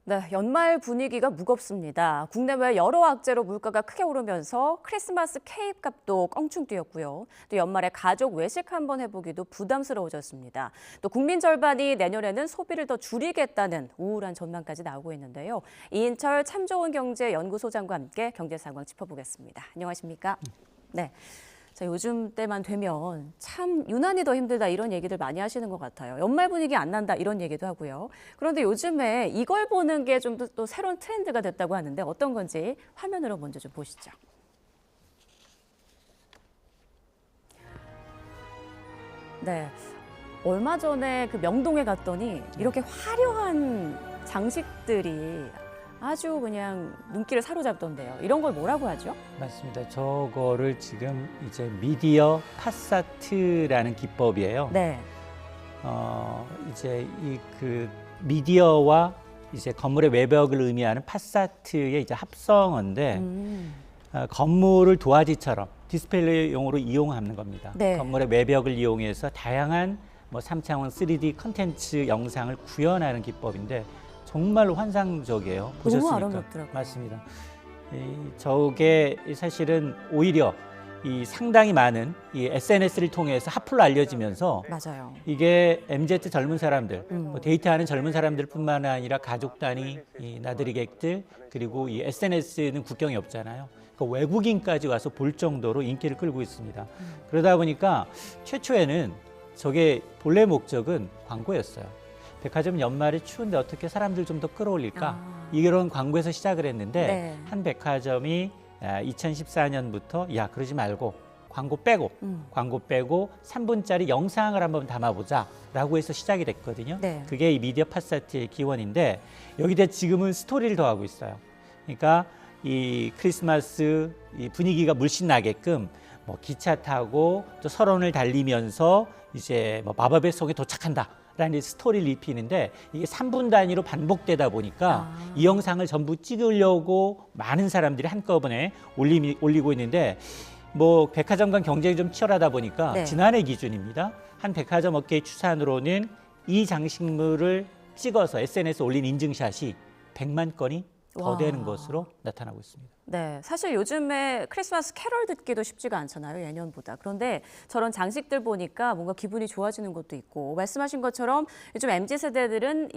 네, 연말 분위기가 무겁습니다. 국내외 여러 악재로 물가가 크게 오르면서 크리스마스 케이크 값도 껑충 뛰었고요. 또 연말에 가족 외식 한번 해보기도 부담스러워졌습니다. 또 국민 절반이 내년에는 소비를 더 줄이겠다는 우울한 전망까지 나오고 있는데요. 이인철 참 좋은 경제 연구소장과 함께 경제 상황 짚어보겠습니다. 안녕하십니까? 네. 자, 요즘 때만 되면 참 유난히 더 힘들다 이런 얘기들 많이 하시는 것 같아요. 연말 분위기 안 난다 이런 얘기도 하고요. 그런데 요즘에 이걸 보는 게 좀 또 새로운 트렌드가 됐다고 하는데 어떤 건지 화면으로 먼저 좀 보시죠. 네, 얼마 전에 그 명동에 갔더니 이렇게 화려한 장식들이 아주 그냥 눈길을 사로잡던데요. 이런 걸 뭐라고 하죠? 맞습니다. 저거를 지금 이제 미디어 파사트라는 기법이에요. 네. 이제 그 미디어와 이제 건물의 외벽을 의미하는 파사트의 이제 합성어인데 건물을 도화지처럼 디스플레이용으로 이용하는 겁니다. 네. 건물의 외벽을 이용해서 다양한 뭐 3차원 3D 컨텐츠 영상을 구현하는 기법인데 정말로 환상적이에요. 보셨습니까? 너무 아름답더라고요. 맞습니다. 저게 사실은 오히려 이 상당히 많은 이 SNS를 통해서 핫플로 알려지면서 맞아요. 이게 MZ 젊은 사람들, 뭐 데이트하는 젊은 사람들뿐만 아니라 가족 단위, 이 나들이객들 그리고 이 SNS는 국경이 없잖아요. 그러니까 외국인까지 와서 볼 정도로 인기를 끌고 있습니다. 그러다 보니까 최초에는 저게 본래 목적은 광고였어요. 백화점 연말이 추운데 어떻게 사람들 좀 더 끌어올릴까? 이런 광고에서 시작을 했는데 네. 한 백화점이 2014년부터 야 그러지 말고 광고 빼고 3분짜리 영상을 한번 담아보자라고 해서 시작이 됐거든요. 네. 그게 이 미디어 파사트의 기원인데 여기다 지금은 스토리를 더하고 있어요. 그러니까 이 크리스마스 이 분위기가 물씬 나게끔 뭐 기차 타고 또 설원을 달리면서 이제 뭐 마법의 속에 도착한다. 라는 스토리를 입히는데 이게 3분 단위로 반복되다 보니까 이 영상을 전부 찍으려고 많은 사람들이 한꺼번에 올리고 있는데 뭐 백화점 간 경쟁이 좀 치열하다 보니까 네. 지난해 기준입니다. 한 백화점 업계의 추산으로는 이 장식물을 찍어서 SNS에 올린 인증샷이 100만 건이 더 와. 되는 것으로 나타나고 있습니다. 네, 사실 요즘에 크리스마스 캐럴 듣기도 쉽지가 않잖아요, 예년보다. 그런데 저런 장식들 보니까 뭔가 기분이 좋아지는 것도 있고, 말씀하신 것처럼 요즘 MZ세대들은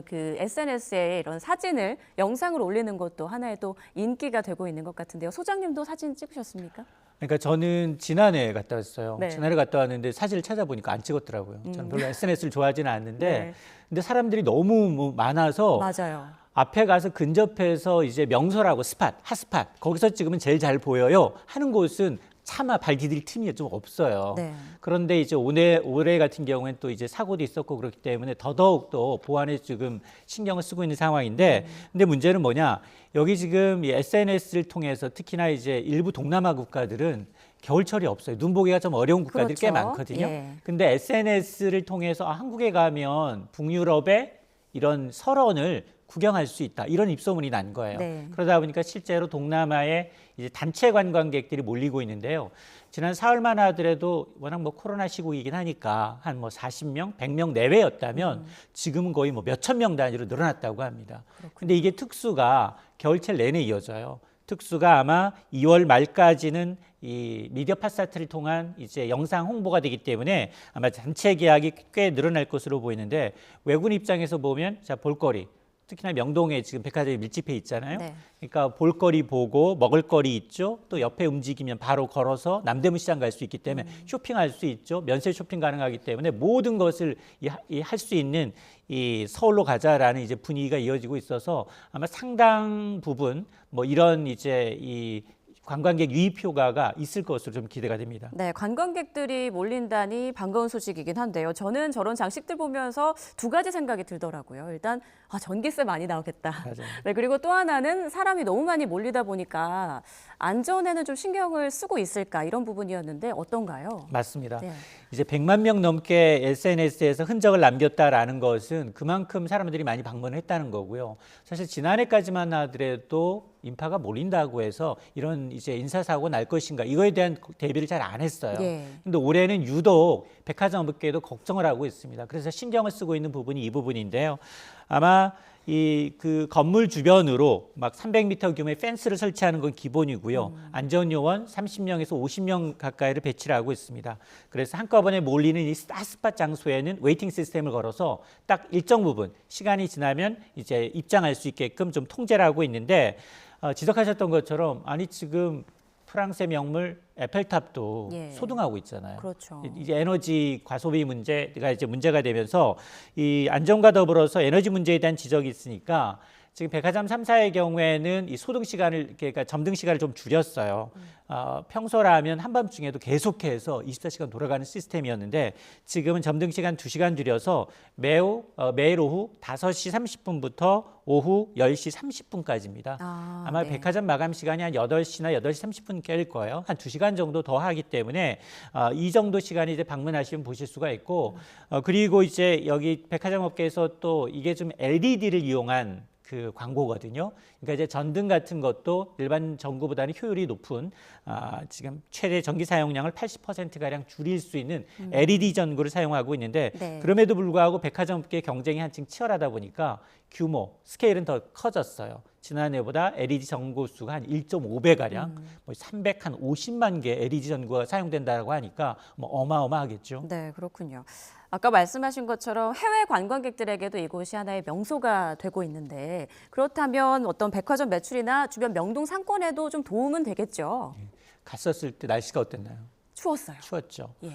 그 SNS에 이런 사진을, 영상을 올리는 것도 하나의 또 인기가 되고 있는 것 같은데요. 소장님도 사진 찍으셨습니까? 그러니까 저는 지난해 갔다 왔어요. 네. 지난해 갔다 왔는데 사진을 찾아보니까 안 찍었더라고요. 저는 별로 SNS를 좋아하지는 않는데 네. 근데 사람들이 너무 많아서 맞아요. 앞에 가서 근접해서 이제 명소라고 핫스팟 거기서 찍으면 제일 잘 보여요 하는 곳은 차마 발 디딜 틈이 좀 없어요. 네. 그런데 이제 올해 같은 경우에는 또 이제 사고도 있었고 그렇기 때문에 더더욱 또 보안에 지금 신경을 쓰고 있는 상황인데 근데 문제는 뭐냐 여기 지금 이 SNS를 통해서 특히나 이제 일부 동남아 국가들은 겨울철이 없어요. 눈 보기가 좀 어려운 국가들이 꽤 그렇죠. 많거든요. 예. 근데 SNS를 통해서 한국에 가면 북유럽의 이런 설원을 구경할 수 있다. 이런 입소문이 난 거예요. 네. 그러다 보니까 실제로 동남아에 이제 단체 관광객들이 몰리고 있는데요. 지난 사흘만 하더라도 워낙 뭐 코로나 시국이긴 하니까 한 뭐 40명, 100명 내외였다면 지금은 거의 뭐 몇천 명 단위로 늘어났다고 합니다. 근데 이게 특수가 겨울철 내내 이어져요. 특수가 아마 2월 말까지는 이 미디어 파사트를 통한 이제 영상 홍보가 되기 때문에 아마 단체 계약이 꽤 늘어날 것으로 보이는데 외국인 입장에서 보면 자 볼거리 특히나 명동에 지금 백화점이 밀집해 있잖아요. 네. 그러니까 볼거리 보고 먹을거리 있죠. 또 옆에 움직이면 바로 걸어서 남대문 시장 갈 수 있기 때문에 쇼핑할 수 있죠. 면세 쇼핑 가능하기 때문에 모든 것을 할 수 있는 이 서울로 가자라는 이제 분위기가 이어지고 있어서 아마 상당 부분 뭐 이런 이제 이 관광객 유입 효과가 있을 것으로 좀 기대가 됩니다. 네, 관광객들이 몰린다니 반가운 소식이긴 한데요. 저는 저런 장식들 보면서 두 가지 생각이 들더라고요. 일단 전기세 많이 나오겠다. 맞아요. 네, 그리고 또 하나는 사람이 너무 많이 몰리다 보니까 안전에는 좀 신경을 쓰고 있을까 이런 부분이었는데 어떤가요? 맞습니다. 네. 이제 100만 명 넘게 SNS에서 흔적을 남겼다라는 것은 그만큼 사람들이 많이 방문을 했다는 거고요. 사실 지난해까지만 하더라도 인파가 몰린다고 해서 이런 이제 인사사고 날 것인가 이거에 대한 대비를 잘 안 했어요. 예. 근데 올해는 유독 백화점 업계도 걱정을 하고 있습니다. 그래서 신경을 쓰고 있는 부분이 이 부분인데요. 아마 이 그 건물 주변으로 막 300m 규모의 펜스를 설치하는 건 기본이고요. 안전요원 30명에서 50명 가까이를 배치를 하고 있습니다. 그래서 한꺼번에 몰리는 이 핫스팟 장소에는 웨이팅 시스템을 걸어서 딱 일정 부분 시간이 지나면 이제 입장할 수 있게끔 좀 통제를 하고 있는데 지적하셨던 것처럼 아니 지금 프랑스의 명물 에펠탑도 예. 소등하고 있잖아요. 그렇죠. 이제 에너지 과소비 문제가 이제 문제가 되면서 이 안전과 더불어서 에너지 문제에 대한 지적이 있으니까 지금 백화점 3사의 경우에는 이 소등 시간을 그러니까 점등 시간을 좀 줄였어요. 평소라면 한밤중에도 계속해서 24시간 돌아가는 시스템이었는데 지금은 점등 시간 2시간 줄여서 매일 오후 5시 30분부터 오후 10시 30분까지입니다. 아마 네. 백화점 마감 시간이 한 8시나 8시 30분께일 거예요. 한 2시간 정도 더 하기 때문에 이 정도 시간이 이제 방문하시면 보실 수가 있고 그리고 이제 여기 백화점 업계에서 또 이게 좀 LED를 이용한 그 광고거든요. 그러니까 이제 전등 같은 것도 일반 전구보다는 효율이 높은 지금 최대 전기 사용량을 80%가량 줄일 수 있는 LED 전구를 사용하고 있는데 네. 그럼에도 불구하고 백화점 업계 경쟁이 한층 치열하다 보니까 규모, 스케일은 더 커졌어요. 지난해보다 LED 전구 수가 한 1.5배가량, 뭐 350만 개 LED 전구가 사용된다고 하니까 뭐 어마어마하겠죠. 네, 그렇군요. 아까 말씀하신 것처럼 해외 관광객들에게도 이곳이 하나의 명소가 되고 있는데 그렇다면 어떤 백화점 매출이나 주변 명동 상권에도 좀 도움은 되겠죠. 갔었을 때 날씨가 어땠나요? 추웠어요. 추웠죠. 예.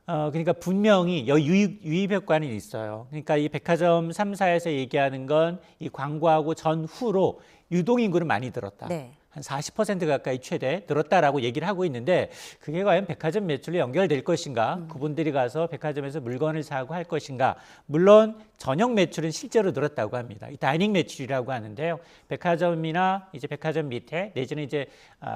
그러니까 분명히 여기 유입 효과는 있어요. 그러니까 이 백화점 3사에서 얘기하는 건 이 광고하고 전후로 유동인구는 많이 늘었다. 네. 한 40% 가까이 최대 늘었다라고 얘기를 하고 있는데 그게 과연 백화점 매출로 연결될 것인가? 그분들이 가서 백화점에서 물건을 사고 할 것인가? 물론 저녁 매출은 실제로 늘었다고 합니다. 이 다이닝 매출이라고 하는데요. 백화점이나 이제 백화점 밑에 내지는 이제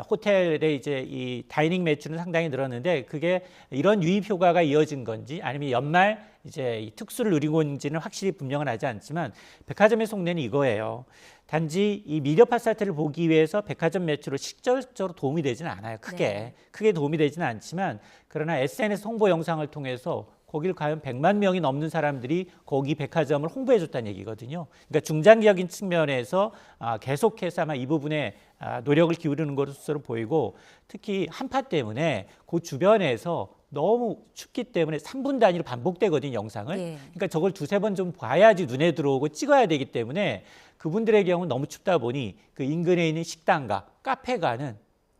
호텔의 이제 이 다이닝 매출은 상당히 늘었는데 그게 이런 유입 효과가 이어진 건지 아니면 연말 이제 이 특수를 누리고 있는지는 확실히 분명은 하지 않지만 백화점의 속내는 이거예요. 단지 이 미디어 파사트를 보기 위해서 백화점 매출로 직접적으로 도움이 되지는 않아요. 크게 도움이 되지는 않지만 그러나 SNS 홍보 영상을 통해서 거길 과연 100만 명이 넘는 사람들이 거기 백화점을 홍보해 줬다는 얘기거든요. 그러니까 중장기적인 측면에서 계속해서 아마 이 부분에 노력을 기울이는 것으로 보이고 특히 한파 때문에 그 주변에서 너무 춥기 때문에 3분 단위로 반복되거든요, 영상을. 예. 그러니까 저걸 2-3번 좀 봐야지 눈에 들어오고 찍어야 되기 때문에 그분들의 경우는 너무 춥다 보니 그 인근에 있는 식당과 카페가는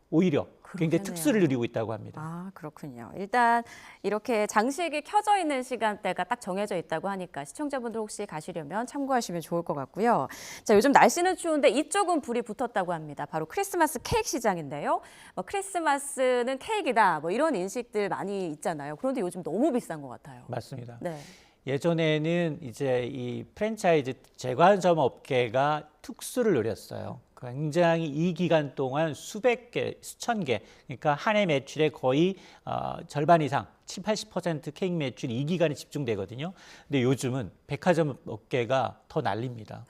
오히려 굉장히 그렇겠네요. 특수를 누리고 있다고 합니다. 아, 그렇군요. 일단 이렇게 장식이 켜져 있는 시간대가 딱 정해져 있다고 하니까 시청자분들 혹시 가시려면 참고하시면 좋을 것 같고요. 자, 요즘 날씨는 추운데 이쪽은 불이 붙었다고 합니다. 바로 크리스마스 케이크 시장인데요. 크리스마스는 케이크다 뭐 이런 인식들 많이 있잖아요. 그런데 요즘 너무 비싼 것 같아요. 맞습니다. 네. 예전에는 이제 이 프랜차이즈 제과점 업계가 특수를 누렸어요. 굉장히 이 기간 동안 수백 개, 수천 개, 그러니까 한 해 매출의 거의 절반 이상, 70-80% 케이크 매출이 이 기간에 집중되거든요. 근데 요즘은 백화점 업계가 더 난립니다.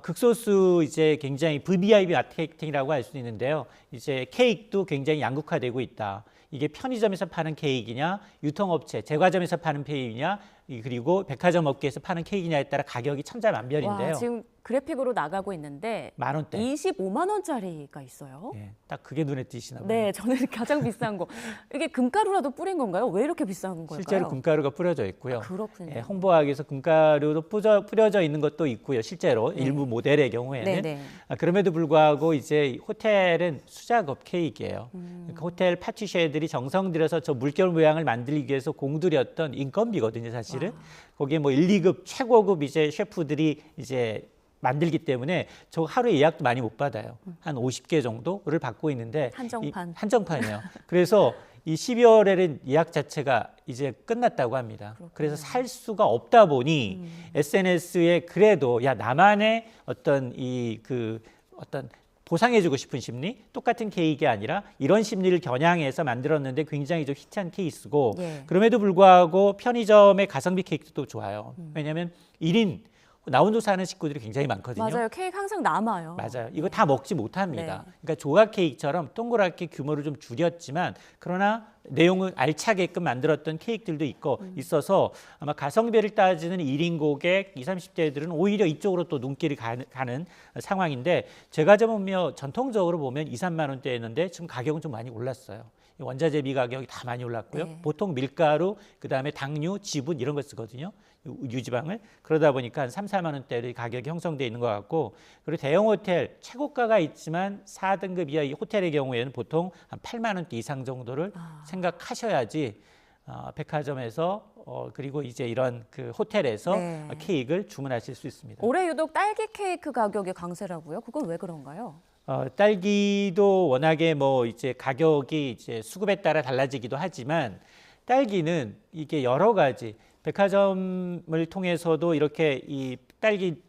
극소수 이제 굉장히 VVIP 마케팅이라고 할 수 있는데요. 이제 케이크도 굉장히 양극화되고 있다. 이게 편의점에서 파는 케이크냐, 유통업체, 제과점에서 파는 케이크냐, 그리고 백화점 업계에서 파는 케이크냐에 따라 가격이 천차만별인데요. 와, 지금 그래픽으로 나가고 있는데 10,000원대. 25만 원짜리가 있어요. 예, 딱 그게 눈에 띄시나 봐요. 네, 저는 가장 비싼 거. 이게 금가루라도 뿌린 건가요? 왜 이렇게 비싼 걸까요? 실제로 금가루가 뿌려져 있고요. 그렇군요. 예, 홍보하기 위해서 금가루도 뿌려져 있는 것도 있고요. 실제로 일부 모델의 경우에는. 네. 그럼에도 불구하고 이제 호텔은 수작업 케이크예요. 그러니까 호텔 파티셰들이 정성 들여서 저 물결 모양을 만들기 위해서 공들였던 인건비거든요, 사실은. 거기에 뭐 1, 2급 최고급 이제 셰프들이 이제 만들기 때문에 저 하루에 예약도 많이 못 받아요. 한 50개 정도를 받고 있는데 한정판. 한정판이에요. 그래서 이 12월에는 예약 자체가 이제 끝났다고 합니다. 그렇군요. 그래서 살 수가 없다 보니 SNS에 그래도 야 나만의 어떤 어떤 보상해주고 싶은 심리, 똑같은 케이크가 아니라 이런 심리를 겨냥해서 만들었는데 굉장히 좀 히트한 케이스고 예. 그럼에도 불구하고 편의점의 가성비 케이크도 좋아요. 왜냐하면 1인 나 혼자 사는 식구들이 굉장히 많거든요. 맞아요. 케이크 항상 남아요. 맞아요. 이거 다 먹지 못합니다. 네. 그러니까 조각 케이크처럼 동그랗게 규모를 좀 줄였지만 그러나 내용을 알차게끔 만들었던 케이크들도 있고 있어서 아마 가성비를 따지는 1인 고객 20, 30대들은 오히려 이쪽으로 또 눈길이 가는 상황인데 제가 보면 전통적으로 보면 2, 3만 원대였는데 지금 가격은 좀 많이 올랐어요. 원자재 비 가격이 다 많이 올랐고요. 네. 보통 밀가루, 그다음에 당류, 지분 이런 거 쓰거든요. 유지방을. 그러다 보니까 한 3, 4만 원대의 가격이 형성돼 있는 것 같고 그리고 대형 호텔 최고가가 있지만 4등급 이하 이 호텔의 경우에는 보통 한 8만 원대 이상 정도를 생각하셔야지 백화점에서 그리고 이제 이런 그 호텔에서 네. 케이크를 주문하실 수 있습니다. 올해 유독 딸기 케이크 가격이 강세라고요? 그건 왜 그런가요? 딸기도 워낙에 뭐 이제 가격이 이제 수급에 따라 달라지기도 하지만 딸기는 이게 여러 가지 백화점을 통해서도 이렇게 이 딸기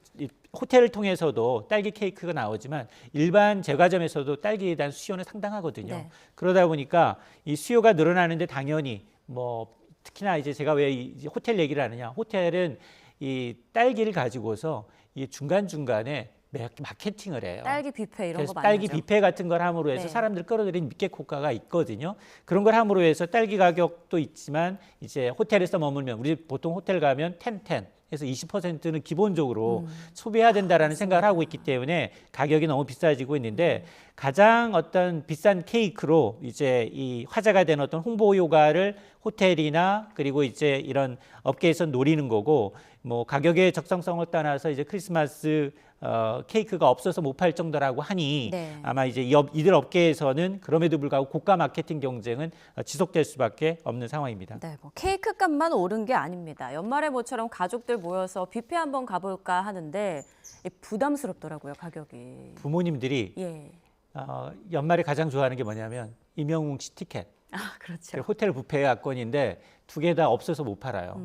호텔을 통해서도 딸기 케이크가 나오지만 일반 제과점에서도 딸기에 대한 수요는 상당하거든요. 네. 그러다 보니까 이 수요가 늘어나는데 당연히 뭐 특히나 이제 제가 왜 이 호텔 얘기를 하느냐? 호텔은 이 딸기를 가지고서 이 중간중간에 마케팅을 해요. 딸기 뷔페 이런 그래서 거 많이 딸기 하죠. 뷔페 같은 걸 함으로 해서 네. 사람들 끌어들이는密객 효과가 있거든요. 그런 걸 함으로 해서 딸기 가격도 있지만 이제 호텔에서 머물면 우리 보통 호텔 가면 10, 해서 20%는 기본적으로 소비해야 된다라는 생각을 하고 있기 때문에 가격이 너무 비싸지고 있는데 가장 어떤 비싼 케이크로 이제 이 화제가 된 어떤 홍보 효과를 호텔이나 그리고 이제 이런 업계에서 노리는 거고 뭐 가격의 적정성을 떠나서 이제 크리스마스 케이크가 없어서 못 팔 정도라고 하니 네. 아마 이제 이들 업계에서는 그럼에도 불구하고 고가 마케팅 경쟁은 지속될 수밖에 없는 상황입니다. 네, 뭐 케이크 값만 오른 게 아닙니다. 연말에 모처럼 가족들 모여서 뷔페 한번 가볼까 하는데 부담스럽더라고요, 가격이. 부모님들이 예. 연말에 가장 좋아하는 게 뭐냐면 임영웅 씨 티켓. 아, 그렇죠. 호텔 뷔페 약권인데 두 개 다 없어서 못 팔아요.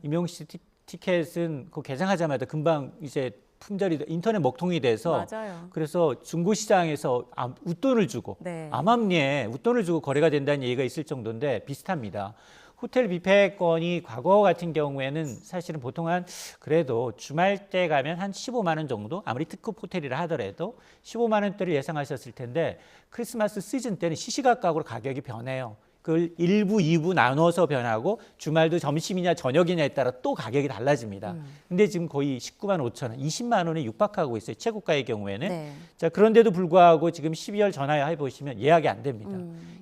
임영웅 씨 티켓은 그 개장하자마자 금방 이제 품절이 인터넷 먹통이 돼서 맞아요. 그래서 중고시장에서 웃돈을 주고 네. 암암리에 웃돈을 주고 거래가 된다는 얘기가 있을 정도인데 비슷합니다. 호텔 뷔페권이 과거 같은 경우에는 사실은 보통 한 그래도 주말 때 가면 한 15만 원 정도 아무리 특급 호텔이라 하더라도 15만 원대를 예상하셨을 텐데 크리스마스 시즌 때는 시시각각으로 가격이 변해요. 그걸 1부, 2부 나눠서 변하고 주말도 점심이냐 저녁이냐에 따라 또 가격이 달라집니다. 근데 지금 거의 19만 5천 원, 20만 원에 육박하고 있어요. 최고가의 경우에는. 네. 자, 그런데도 불구하고 지금 12월 전화해 보시면 예약이 안 됩니다.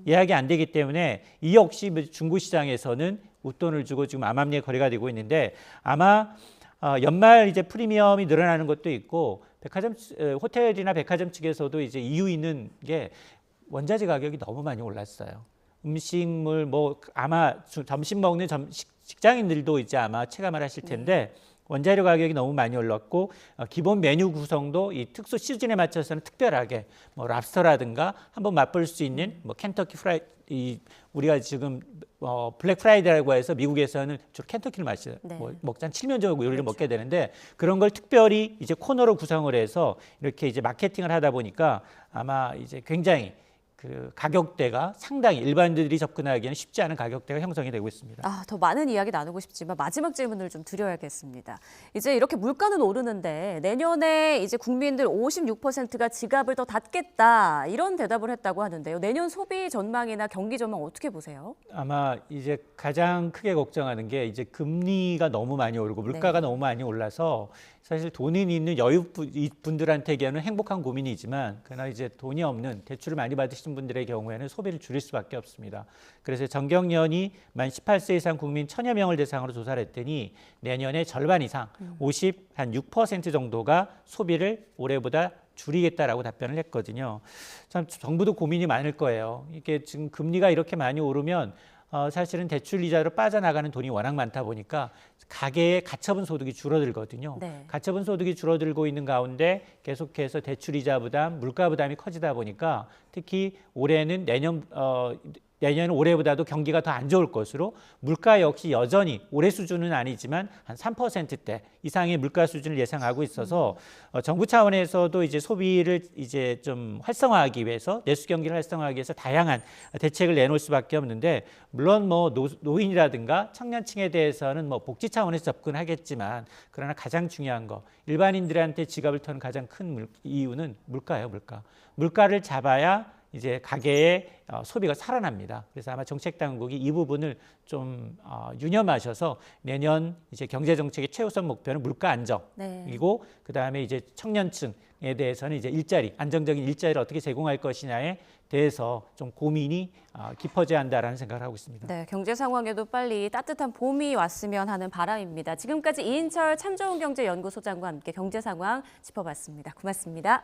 예약이 안 되기 때문에 이 역시 중고시장에서는 웃돈을 주고 지금 암암리에 거래가 되고 있는데 아마 연말 이제 프리미엄이 늘어나는 것도 있고 백화점 호텔이나 백화점 측에서도 이제 이유 있는 게 원자재 가격이 너무 많이 올랐어요. 음식물 뭐 아마 점심 먹는 직장인들도 이제 아마 체감을 하실 텐데 원자료 가격이 너무 많이 올랐고 기본 메뉴 구성도 이 특수 시즌에 맞춰서는 특별하게 뭐 랍스터라든가 한번 맛볼 수 있는 뭐 켄터키 프라이 우리가 지금 블랙 프라이데이라고 해서 미국에서는 주로 켄터키를 마셔요. 네. 뭐 먹자 7년 전에 요리를 먹게 되는데 그런 걸 특별히 이제 코너로 구성을 해서 이렇게 이제 마케팅을 하다 보니까 아마 이제 굉장히 그 가격대가 상당히 일반인들이 접근하기에는 쉽지 않은 가격대가 형성이 되고 있습니다. 더 많은 이야기 나누고 싶지만 마지막 질문을 좀 드려야겠습니다. 이제 이렇게 물가는 오르는데 내년에 이제 국민들 56%가 지갑을 더 닫겠다 이런 대답을 했다고 하는데요. 내년 소비 전망이나 경기 전망 어떻게 보세요? 아마 이제 가장 크게 걱정하는 게 이제 금리가 너무 많이 오르고 물가가 너무 많이 올라서 사실 돈이 있는 여유분들한테는 행복한 고민이지만 그러나 이제 돈이 없는 대출을 많이 받으신 분들의 경우에는 소비를 줄일 수밖에 없습니다. 그래서 정경련이 만 18세 이상 국민 1,000여 명을 대상으로 조사를 했더니 내년에 절반 이상 한 6% 정도가 소비를 올해보다 줄이겠다라고 답변을 했거든요. 참 정부도 고민이 많을 거예요. 이게 지금 금리가 이렇게 많이 오르면 사실은 대출 이자로 빠져나가는 돈이 워낙 많다 보니까 가계의 가처분 소득이 줄어들거든요. 네. 가처분 소득이 줄어들고 있는 가운데 계속해서 대출 이자 부담, 물가 부담이 커지다 보니까 특히 올해는 내년 올해보다도 경기가 더 안 좋을 것으로 물가 역시 여전히 올해 수준은 아니지만 한 3%대 이상의 물가 수준을 예상하고 있어서 정부 차원에서도 이제 소비를 이제 좀 활성화하기 위해서 내수 경기를 활성화하기 위해서 다양한 대책을 내놓을 수밖에 없는데 물론 뭐 노인이라든가 청년층에 대해서는 뭐 복지 차원에서 접근하겠지만 그러나 가장 중요한 거 일반인들한테 지갑을 터는 가장 큰 이유는 물가예요, 물가. 물가를 잡아야 이제 가계의 소비가 살아납니다. 그래서 아마 정책 당국이 이 부분을 좀 유념하셔서 내년 이제 경제 정책의 최우선 목표는 물가 안정이고 그다음에 이제 청년층에 대해서는 이제 일자리, 안정적인 일자리를 어떻게 제공할 것이냐에 대해서 좀 고민이 깊어져야 한다라는 생각을 하고 있습니다. 네, 경제 상황에도 빨리 따뜻한 봄이 왔으면 하는 바람입니다. 지금까지 이인철 참좋은경제연구소장과 함께 경제 상황 짚어봤습니다. 고맙습니다.